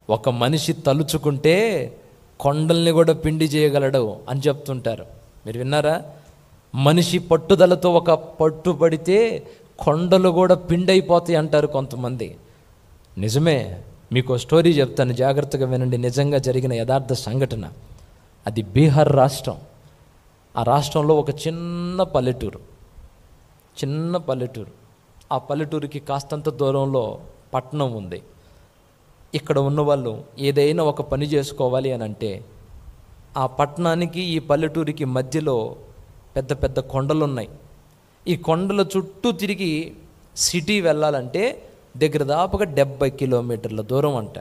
ఒక మనిషి తలుచుకుంటే కొండల్ని కూడా పిండి చేయగలడు అని చెప్తుంటారు. మీరు విన్నారా? మనిషి పట్టుదలతో ఒక పట్టుబడితే కొండలు కూడా పిండి అయిపోతాయి అంటారు కొంతమంది. నిజమే. మీకు స్టోరీ చెప్తాను, జాగ్రత్తగా వినండి. నిజంగా జరిగిన యథార్థ సంఘటన. అది బీహార్ రాష్ట్రం. ఆ రాష్ట్రంలో ఒక చిన్న పల్లెటూరు. ఆ పల్లెటూరుకి కాస్తంత దూరంలో పట్టణం ఉంది. ఇక్కడ ఉన్నవాళ్ళు ఏదైనా ఒక పని చేసుకోవాలి అని అంటే ఆ పట్టణానికి ఈ పల్లెటూరికి మధ్యలో పెద్ద పెద్ద కొండలు ఉన్నాయి. ఈ కొండల చుట్టూ తిరిగి సిటీ వెళ్ళాలంటే దగ్గర దాపుగా 70 కిలోమీటర్ల దూరం అంట.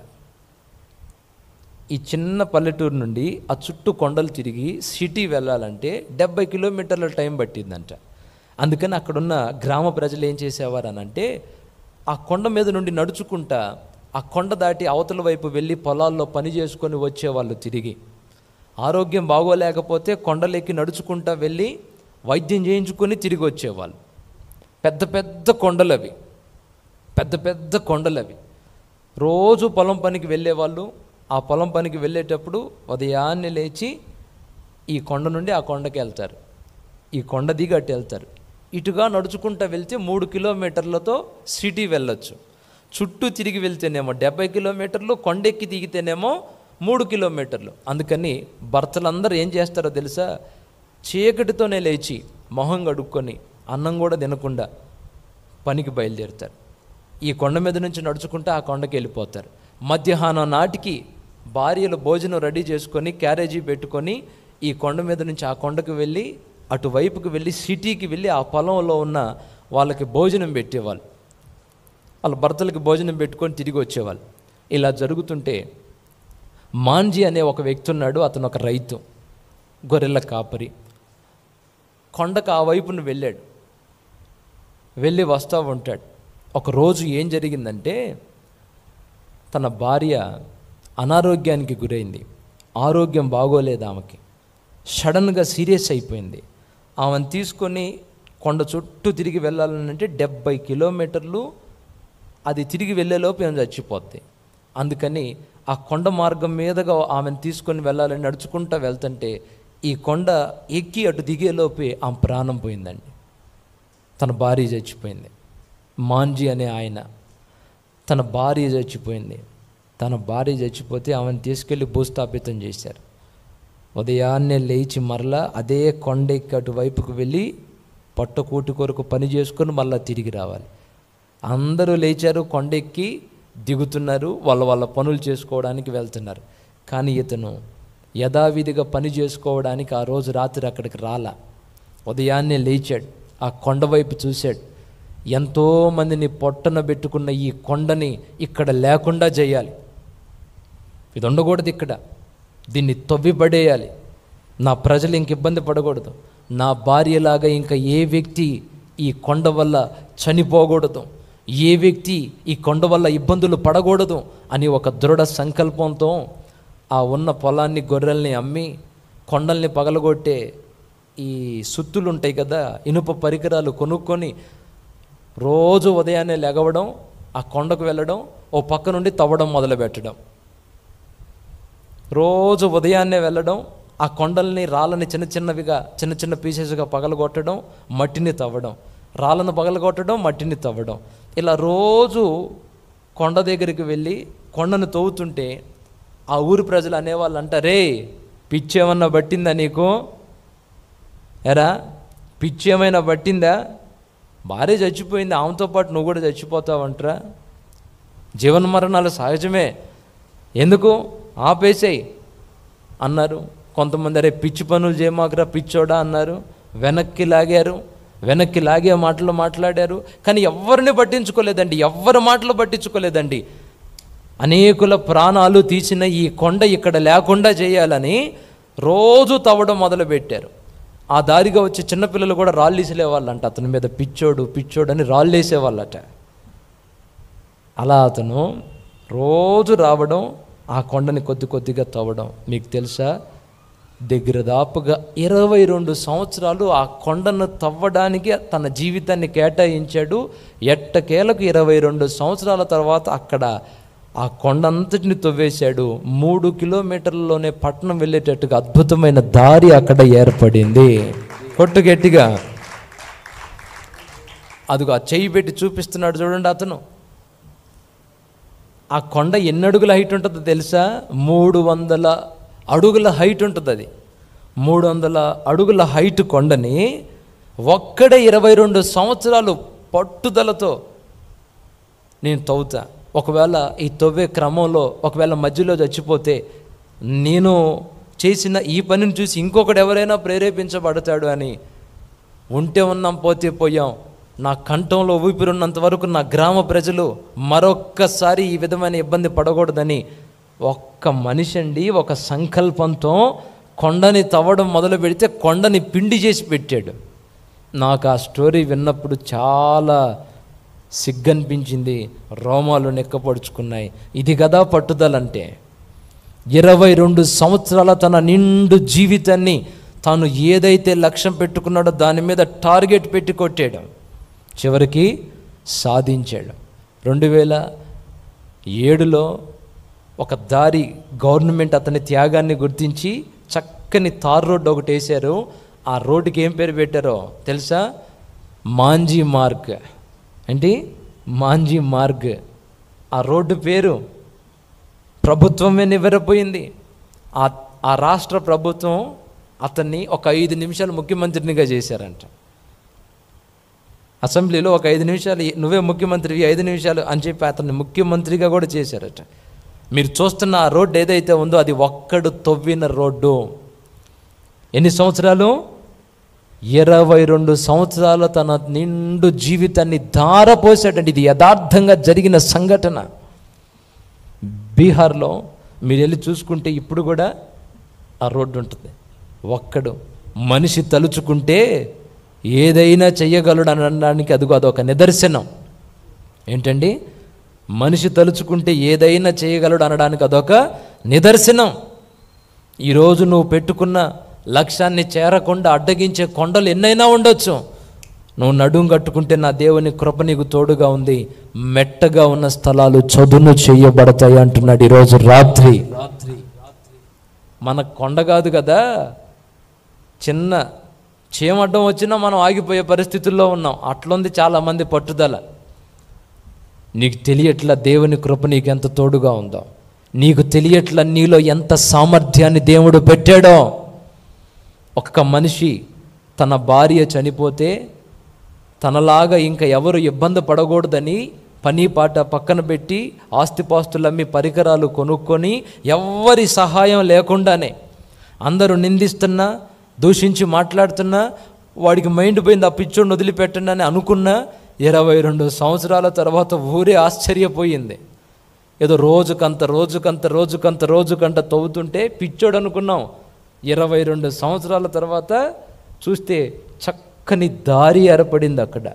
ఈ చిన్న పల్లెటూరు నుండి ఆ చుట్టూ కొండలు తిరిగి సిటీ వెళ్ళాలంటే 70 కిలోమీటర్ల టైం పట్టిందంట. అందుకని అక్కడున్న గ్రామ ప్రజలు ఏం చేసేవారు అని అంటే ఆ కొండ మీద నుండి నడుచుకుంటా ఆ కొండ దాటి అవతల వైపు వెళ్ళి పొలాల్లో పని చేసుకొని వచ్చేవాళ్ళు. తిరిగి ఆరోగ్యం బాగోలేకపోతే కొండలెక్కి నడుచుకుంటా వెళ్ళి వైద్యం చేయించుకొని తిరిగి వచ్చేవాళ్ళు. పెద్ద పెద్ద కొండలవి. రోజు పొలం పనికి వెళ్ళేవాళ్ళు. ఆ పొలం పనికి వెళ్ళేటప్పుడు ఉదయాన్నే లేచి ఈ కొండ నుండి ఆ కొండకి వెళ్తారు, ఈ కొండ దిగి అటు వెళ్తారు. ఇటుగా నడుచుకుంటూ వెళ్తే 3 కిలోమీటర్లతో సిటీ వెళ్ళొచ్చు. చుట్టూ తిరిగి వెళ్తేనేమో 70 కిలోమీటర్లు, కొండెక్కి దిగితేనేమో 3 కిలోమీటర్లు. అందుకని భర్తలందరూ ఏం చేస్తారో తెలుసా? చీకటితోనే లేచి మొహం కడుక్కొని అన్నం కూడా తినకుండా పనికి బయలుదేరుతారు. ఈ కొండ మీద నుంచి నడుచుకుంటూ ఆ కొండకి వెళ్ళిపోతారు. మధ్యాహ్నం నాటికి భార్యలు భోజనం రెడీ చేసుకొని క్యారేజీ పెట్టుకొని ఈ కొండ మీద నుంచి ఆ కొండకు వెళ్ళి అటువైపుకి వెళ్ళి సిటీకి వెళ్ళి ఆ పొలంలో ఉన్న వాళ్ళకి భోజనం పెట్టేవాళ్ళు. వాళ్ళ భర్తలకి భోజనం పెట్టుకొని తిరిగి వచ్చేవాళ్ళు. ఇలా జరుగుతుంటే మాంజీ అనే ఒక వ్యక్తి ఉన్నాడు. అతను ఒక రైతు, గొర్రెల కాపరి. కొండకు ఆ వైపును వెళ్ళి వస్తూ ఉంటాడు. ఒకరోజు ఏం జరిగిందంటే తన భార్య అనారోగ్యానికి గురైంది. ఆరోగ్యం బాగోలేదు ఆమెకి. సడన్గా సీరియస్ అయిపోయింది. ఆమెను తీసుకొని కొండ చుట్టూ తిరిగి వెళ్ళాలంటే 70 కిలోమీటర్లు. అది తిరిగి వెళ్ళేలోపు ఏం చచ్చిపోద్ది. అందుకని ఆ కొండ మార్గం మీదుగా ఆమెను తీసుకొని వెళ్ళాలని నడుచుకుంటూ వెళ్తుంటే ఈ కొండ ఎక్కి అటు దిగేలోపే ఆమె ప్రాణం పోయిందండి. తన భార్య చచ్చిపోయింది. మాంజీ అనే ఆయన, తన భార్య చచ్చిపోయింది. తన భార్య చచ్చిపోతే ఆమెను తీసుకెళ్ళి భూస్థాపితం చేశారు. ఉదయాన్నే లేచి మరలా అదే కొండెక్కి అటువైపుకు వెళ్ళి పొట్టకూటి కొరకు పని చేసుకొని మళ్ళీ తిరిగి రావాలి. అందరూ లేచారు, కొండెక్కి దిగుతున్నారు, వాళ్ళ పనులు చేసుకోవడానికి వెళ్తున్నారు. కానీ ఇతను యథావిధిగా పని చేసుకోవడానికి ఆ రోజు రాత్రి అక్కడికి రాలా. ఉదయాన్నే లేచాడు, ఆ కొండ వైపు చూశాడు. ఎంతోమందిని పొట్టన పెట్టుకున్న ఈ కొండని ఇక్కడ లేకుండా చేయాలి. ఇది ఉండకూడదు, ఇక్కడ దీన్ని తవ్విపడేయాలి. నా ప్రజలు ఇంక ఇబ్బంది పడకూడదు. నా భార్యలాగా ఇంకా ఏ వ్యక్తి ఈ కొండ వల్ల చనిపోకూడదు, ఏ వ్యక్తి ఈ కొండ వల్ల ఇబ్బందులు పడకూడదు అని ఒక దృఢ సంకల్పంతో ఆ ఉన్న పొలాన్ని, గొర్రెల్ని అమ్మి కొండల్ని పగలగొట్టే ఈ సుత్తులు ఉంటాయి కదా, ఇనుప పరికరాలు కొనుక్కొని రోజు ఉదయాన్నే లెగవడం, ఆ కొండకు వెళ్ళడం, ఓ పక్క నుండి తవ్వడం మొదలుపెట్టడం. రోజు ఉదయాన్నే వెళ్ళడం, ఆ కొండల్ని, రాళ్ళని చిన్న చిన్న పీసెస్గా పగలగొట్టడం, మట్టిని తవ్వడం, రాళ్ళను పగలగొట్టడం, మట్టిని తవ్వడం. ఇలా రోజు కొండ దగ్గరికి వెళ్ళి కొండను తవ్వుతుంటే ఆ ఊరి ప్రజలు అనేవాళ్ళు అంటారే, పిచ్చి ఏమన్నా పట్టిందా నీకు? ఎరా పిచ్చి ఏమైనా పట్టిందా? భార్య చచ్చిపోయింది, ఆమెతో పాటు నువ్వు కూడా చచ్చిపోతావంటరా? జీవన మరణాలు సహజమే, ఎందుకు ఆపేసేయి అన్నారు. కొంతమంది అరే పిచ్చి పనులు చేయమాకరా పిచ్చోడా అన్నారు. వెనక్కి లాగే మాటలు మాట్లాడారు. కానీ ఎవరిని పట్టించుకోలేదండి, ఎవరి మాటలు పట్టించుకోలేదండి. అనేకుల ప్రాణాలు తీసిన ఈ కొండ ఇక్కడ లేకుండా చేయాలని రోజు తవ్వడం మొదలుపెట్టారు. ఆ దారిగా వచ్చే చిన్నపిల్లలు కూడా రాళ్ళు వేసేవాళ్ళంట. అతని మీద పిచ్చోడు అని రాళ్ళు వేసేవాళ్ళట. అలా అతను రోజు రావడం, ఆ కొండని కొద్దిగా తవ్వడం. మీకు తెలుసా, దగ్గర దాపుగా 22 సంవత్సరాలు ఆ కొండను తవ్వడానికి తన జీవితాన్ని కేటాయించాడు. ఎట్టకేలకు 22 సంవత్సరాల తర్వాత అక్కడ ఆ కొండంతటిని తవ్వేశాడు. 3 కిలోమీటర్లలోనే పట్టణం వెళ్ళేటట్టుగా అద్భుతమైన దారి అక్కడ ఏర్పడింది. కొట్టు గట్టిగా. అదిగో ఆ చెయ్యి పెట్టి చూపిస్తున్నాడు చూడండి అతను. ఆ కొండ ఎన్ని అడుగుల హైట్ ఉంటుందో తెలుసా? 300 అడుగుల హైట్ ఉంటుంది. అది 300 అడుగుల హైట్ కొండని ఒక్కడే 22 సంవత్సరాలు పట్టుదలతో నేను తవ్వుతా. ఒకవేళ ఈ తవ్వే క్రమంలో ఒకవేళ మధ్యలో చచ్చిపోతే నేను చేసిన ఈ పనిని చూసి ఇంకొకడు ఎవరైనా ప్రేరేపించబడతాడు అని. ఉంటే ఉన్నాం, పోతే పోయాం. నా కంఠంలో ఊపిరున్నంత వరకు నా గ్రామ ప్రజలు మరొక్కసారి ఈ విధమైన ఇబ్బంది పడకూడదని ఒక్క మనిషి అండి ఒక సంకల్పంతో కొండని తవ్వడం మొదలు పెడితే కొండని పిండి చేసి పెట్టాడు. నాకు ఆ స్టోరీ విన్నప్పుడు చాలా సిగ్గనిపించింది, రోమాలు నెక్కపడుచుకున్నాయి. ఇది కదా పట్టుదలంటే. 22 సంవత్సరాల తన నిండు జీవితాన్ని తాను ఏదైతే లక్ష్యం పెట్టుకున్నాడో దాని మీద టార్గెట్ పెట్టి కొట్టాడు, చివరికి సాధించాడు. 2007లో ఒక దారి గవర్నమెంట్ అతని త్యాగాన్ని గుర్తించి చక్కని తార్ రోడ్డు ఒకటి వేశారు. ఆ రోడ్డుకి ఏం పేరు పెట్టారో తెలుసా? మాంజీ మార్గ్. ఏంటి? మాంజీ మార్గ్. ఆ రోడ్డు పేరు ప్రభుత్వమే నివ్వెరపోయింది. ఆ రాష్ట్ర ప్రభుత్వం అతన్ని ఒక 5 నిమిషాలు ముఖ్యమంత్రినిగా చేశారంట. అసెంబ్లీలో ఒక 5 నిమిషాలు నువ్వే ముఖ్యమంత్రివి 5 నిమిషాలు అని చెప్పి అతన్ని ముఖ్యమంత్రిగా కూడా చేశారట. మీరు చూస్తున్న ఆ రోడ్డు ఏదైతే ఉందో అది ఒక్కడు తవ్విన రోడ్డు. ఎన్ని సంవత్సరాలు? 22 సంవత్సరాలు తన నిండు జీవితాన్ని ధారపోసాడండి. ఇది యథార్థంగా జరిగిన సంఘటన. బీహార్లో మీరు వెళ్ళి చూసుకుంటే ఇప్పుడు కూడా ఆ రోడ్డు ఉంటుంది. ఒక్కడు మనిషి తలుచుకుంటే ఏదైనా చెయ్యగలడు అనడానికి అదొక నిదర్శనం. ఏంటండి? మనిషి తలుచుకుంటే ఏదైనా చేయగలడు అనడానికి అదొక నిదర్శనం. ఈరోజు నువ్వు పెట్టుకున్న లక్ష్యాన్ని చేరకుండా అడ్డగించే కొండలు ఎన్నైనా ఉండొచ్చు. నువ్వు నడుం కట్టుకుంటే నా దేవుని కృప నీకు తోడుగా ఉంది. మెట్టగా ఉన్న స్థలాలు చదును చేయబడతాయి అంటున్నాడు ఈరోజు రాత్రి. మన కొండ కాదు కదా, చిన్న చీమడ్డం వచ్చినా మనం ఆగిపోయే పరిస్థితుల్లో ఉన్నాం. అట్లుంది చాలామంది పట్టుదల. నీకు తెలియట్లా దేవుని కృప నీకు ఎంత తోడుగా ఉందో. నీకు తెలియట్లా నీలో ఎంత సామర్థ్యాన్ని దేవుడు పెట్టాడో. ఒక్క మనిషి తన భార్య చనిపోతే తనలాగా ఇంకా ఎవరు ఇబ్బంది పడకూడదని పని పాట పక్కన పెట్టి ఆస్తిపాస్తులమ్మి పరికరాలు కొనుక్కొని ఎవ్వరి సహాయం లేకుండానే అందరూ నిందిస్తున్నా దూషించి మాట్లాడుతున్నా వాడికి మైండ్ పోయింది, ఆ పిచ్చోడిని వదిలిపెట్టండి అని అనుకున్నా 22 సంవత్సరాల తర్వాత ఊరే ఆశ్చర్యపోయింది. ఏదో రోజుకంత తవ్వుతుంటే పిచ్చోడు అనుకున్నాం. 22 సంవత్సరాల తర్వాత చూస్తే చక్కని దారి ఏర్పడింది అక్కడ.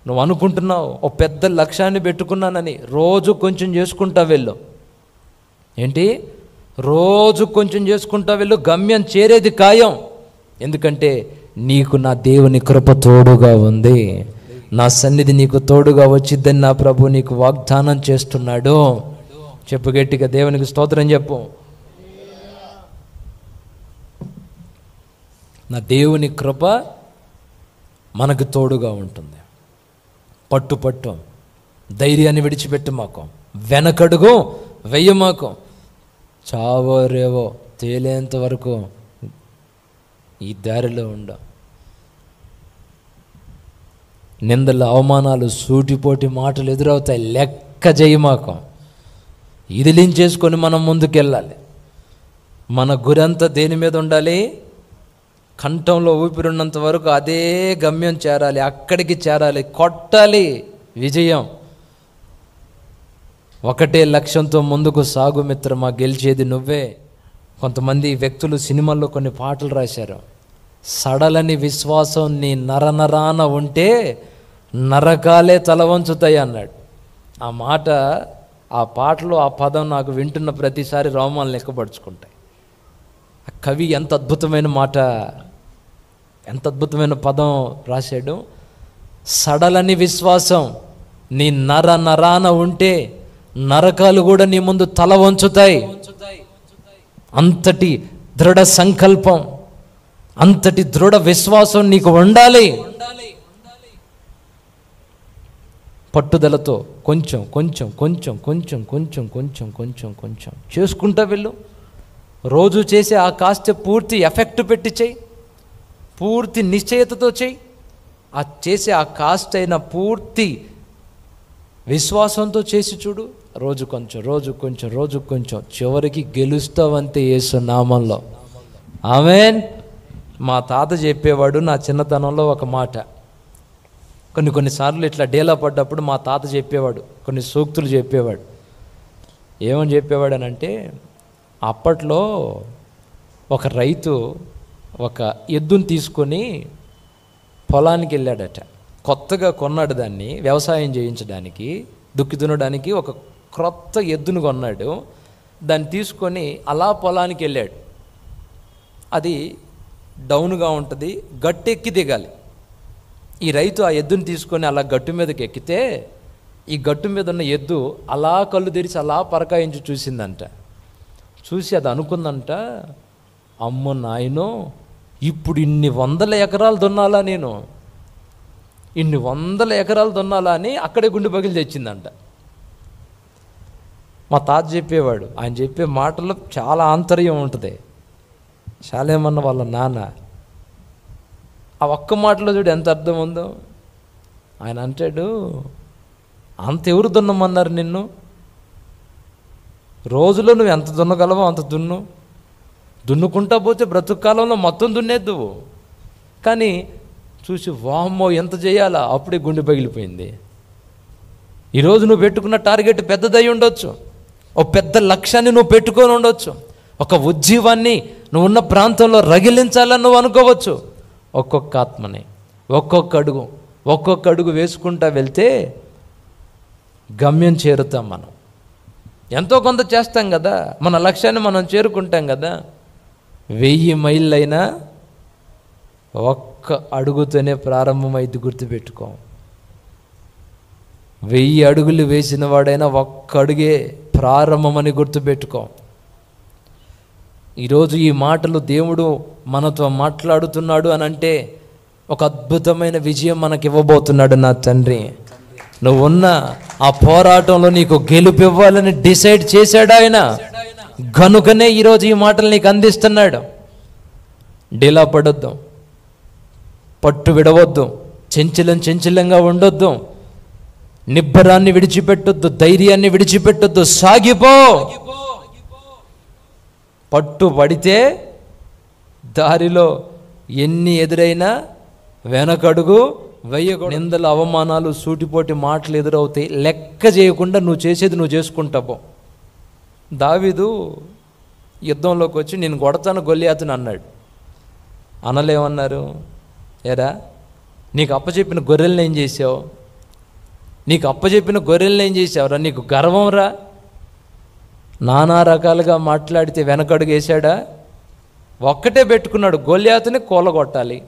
నువ్వు అనుకుంటున్నావు ఓ పెద్ద లక్ష్యాన్ని పెట్టుకున్నానని, రోజు కొంచెం చేసుకుంటా వెళ్ళు. ఏంటి? రోజు కొంచెం చేసుకుంటా వెళ్ళు, గమ్యం చేరేది ఖాయం. ఎందుకంటే నీకు నా దేవుని కృప తోడుగా ఉంది. నా సన్నిధి నీకు తోడుగా వచ్చిద్దని నా ప్రభు నీకు వాగ్దానం చేస్తున్నాడు. చెప్పు గట్టిగా, దేవునికి స్తోత్రం చెప్పు. నా దేవుని కృప మనకు తోడుగా ఉంటుంది. పట్టు ధైర్యాన్ని విడిచిపెట్టు మాకు, వెనకడుగు వెయ్యమాకు. చావో రేవో తేలేంత వరకు ఈ దారిలో ఉండ. నిందలు అవమానాలు సూటిపోటి మాటలు ఎదురవుతాయి, లెక్క చేయమాకు. ఇదిలించేసుకొని మనం ముందుకెళ్ళాలి. మన గురంతా దేని మీద ఉండాలి? కంఠంలో ఊపిరున్నంత వరకు అదే గమ్యం చేరాలి, అక్కడికి చేరాలి, కొట్టాలి విజయం. ఒకటే లక్ష్యంతో ముందుకు సాగు మిత్రమా, గెలిచేది నువ్వే. కొంతమంది వ్యక్తులు సినిమాల్లో కొన్ని పాటలు రాశారు. సడలని విశ్వాసం నీ నరనరాన ఉంటే నరకాలే తల వంచుతాయి అన్నాడు. ఆ మాట, ఆ పాటలో ఆ పదం నాకు వింటున్న ప్రతిసారి రోమాలు లెక్కపరుచుకుంటాయి. ఆ కవి ఎంత అద్భుతమైన మాట, ఎంత అద్భుతమైన పదం రాశాడు. సడలని విశ్వాసం నీ నరాన ఉంటే నరకాలు కూడా నీ ముందు తల వంచుతాయి. అంతటి దృఢ సంకల్పం, అంతటి దృఢ విశ్వాసం నీకు ఉండాలి. పట్టుదలతో కొంచెం కొంచెం కొంచెం కొంచెం కొంచెం కొంచెం కొంచెం కొంచెం చేసుకుంటా వెళ్ళు. రోజు చేసే ఆ కాస్త పూర్తి ఎఫెక్ట్ పెట్టి చెయ్యి, పూర్తి నిశ్చయతతో చెయ్యి. ఆ చేసే ఆ కాస్ట్ అయిన పూర్తి విశ్వాసంతో చేసి చూడు. రోజు కొంచెం, రోజు కొంచెం, రోజు కొంచెం, చివరికి గెలుస్తావంతే యేసు నామంలో. ఆమేన్. మా తాత చెప్పేవాడు నా చిన్నతనంలో ఒక మాట. కొన్నిసార్లు ఇట్లా డేలా పడ్డప్పుడు మా తాత చెప్పేవాడు, కొన్ని సూక్తులు చెప్పేవాడు. ఏమని చెప్పేవాడు అని అంటే, అప్పట్లో ఒక రైతు ఒక ఎద్దుని తీసుకొని పొలానికి వెళ్ళాడట. కొత్తగా కొన్నాడు దాన్ని వ్యవసాయం చేయించడానికి, దుక్కి దున్నడానికి ఒక క్రొత్త ఎద్దును కొన్నాడు. దాన్ని తీసుకొని అలా పొలానికి వెళ్ళాడు. అది డౌన్గా ఉంటుంది, గట్టెక్కి దిగాలి. ఈ రైతు ఆ ఎద్దుని తీసుకొని అలా గట్టు మీదకి ఎక్కితే ఈ గట్టు మీద ఉన్న ఎద్దు అలా కళ్ళు తెరిచి అలా పరకాయించి చూసిందంట. చూసి అది అనుకుందంట, అమ్మో నాయనో, ఇప్పుడు ఇన్ని 100 ఎకరాలు దున్నాలా, నేను ఇన్ని 100 ఎకరాలు దున్నాలా అని అక్కడే గుండె పగిలి తెచ్చిందంట. మా తాత చెప్పేవాడు, ఆయన చెప్పే మాటల్లో చాలా ఆంతర్యం ఉంటుంది. చాలేమన్న వాళ్ళ నాన్న ఆ ఒక్క మాటలో చూడు ఎంత అర్థం ఉందో. ఆయన అంటాడు, అంత ఎవరు దున్నమన్నారు నిన్ను? రోజులో నువ్వు ఎంత దున్నగలవో అంత దున్నుకుంటా పోతే బ్రతుకు కాలంలో మొత్తం దున్నేద్దువు. కానీ చూసి వామ్మో ఎంత చేయాలా, అప్పుడే గుండె పగిలిపోయింది. ఈరోజు నువ్వు పెట్టుకున్న టార్గెట్ పెద్దదై ఉండొచ్చు, ఒక పెద్ద లక్ష్యాన్ని నువ్వు పెట్టుకొని ఉండొచ్చు, ఒక ఉజ్జీవాన్ని నువ్వు ఉన్న ప్రాంతంలో రగిలించాలని నువ్వు అనుకోవచ్చు. ఒక్కొక్క ఆత్మని ఒక్కొక్క అడుగు వేసుకుంటా వెళ్తే గమ్యం చేరుతాం. మనం ఎంతో కొంత చేస్తాం కదా, మన లక్ష్యాన్ని మనం చేరుకుంటాం కదా. 1000 మైళ్ళైనా ఒక్క అడుగుతోనే ప్రారంభమైంది, గుర్తుపెట్టుకో. 1000 అడుగులు వేసిన వాడైనా ఒక్క అడుగే ప్రారంభమని గుర్తుపెట్టుకో. ఈరోజు ఈ మాటలు దేవుడు మనతో మాట్లాడుతున్నాడు అని అంటే ఒక అద్భుతమైన విజయం మనకి ఇవ్వబోతున్నాడు నా తండ్రి. నువ్వున్న ఆ పోరాటంలో నీకు గెలుపు ఇవ్వాలని డిసైడ్ చేశాడు ఆయన. కనుకనే ఈరోజు ఈ మాటలు నీకు అందిస్తున్నాడు. డీలా పడొద్దు, పట్టు విడవద్దు, చెంచలంగా ఉండొద్దు, నిబ్బరాన్ని విడిచిపెట్టొద్దు, ధైర్యాన్ని విడిచిపెట్టొద్దు, సాగిపో. పట్టు పడితే దారిలో ఎన్ని ఎదురైనా వెనకడుగు వెయ్యకూడదు. నిందలు, అవమానాలు, సూటిపోటి మాటలు ఎదురవుతాయి, లెక్క చేయకుండా నువ్వు చేసేది నువ్వు చేసుకుంటావు. దావీదు యుద్ధంలోకి వచ్చి నేను కొడతాను గొల్లియాతుని అన్నాడు. అనలేమన్నారు, ఏరా నీకు అప్పచెప్పిన గొర్రెల్ని ఏం చేసావు, నీకు అప్పచెప్పిన గొర్రెల్ని ఏం చేసావురా, నీకు గర్వం రా, నానా రకాలుగా మాట్లాడితే వెనకడుగు వేసాడా? ఒక్కటే పెట్టుకున్నాడు, గొల్లియాతుని కూలగొట్టాలి,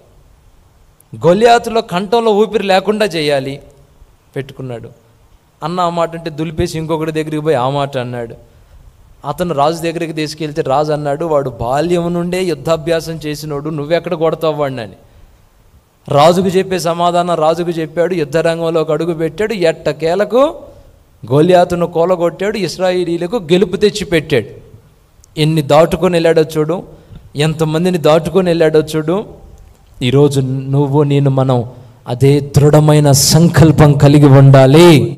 గొల్లియాతులో కంఠంలో ఊపిరి లేకుండా చేయాలి పెట్టుకున్నాడు. అన్న ఆ మాట అంటే దులిపేసి ఇంకొకటి దగ్గరికి పోయి ఆ మాట అన్నాడు. అతను రాజు దగ్గరికి తీసుకెళ్తే రాజు అన్నాడు, వాడు బాల్యం నుండే యుద్ధాభ్యాసం చేసినోడు, నువ్వెక్కడ కొడతావు వాడిని అని. రాజుకు చెప్పే సమాధానం రాజుకు చెప్పాడు. యుద్ధరంగంలోకి అడుగు పెట్టాడు. ఎట్టకేలకు గొల్లియాతును కూలగొట్టాడు, ఇశ్రాయేలీలకు గెలుపు తెచ్చి పెట్టాడు. ఎన్ని దాటుకొని వెళ్ళాడో చూడు, ఎంతమందిని దాటుకొని వెళ్ళాడో చూడు. ఈరోజు నువ్వు నేను మనం అదే దృఢమైన సంకల్పం కలిగి ఉండాలి.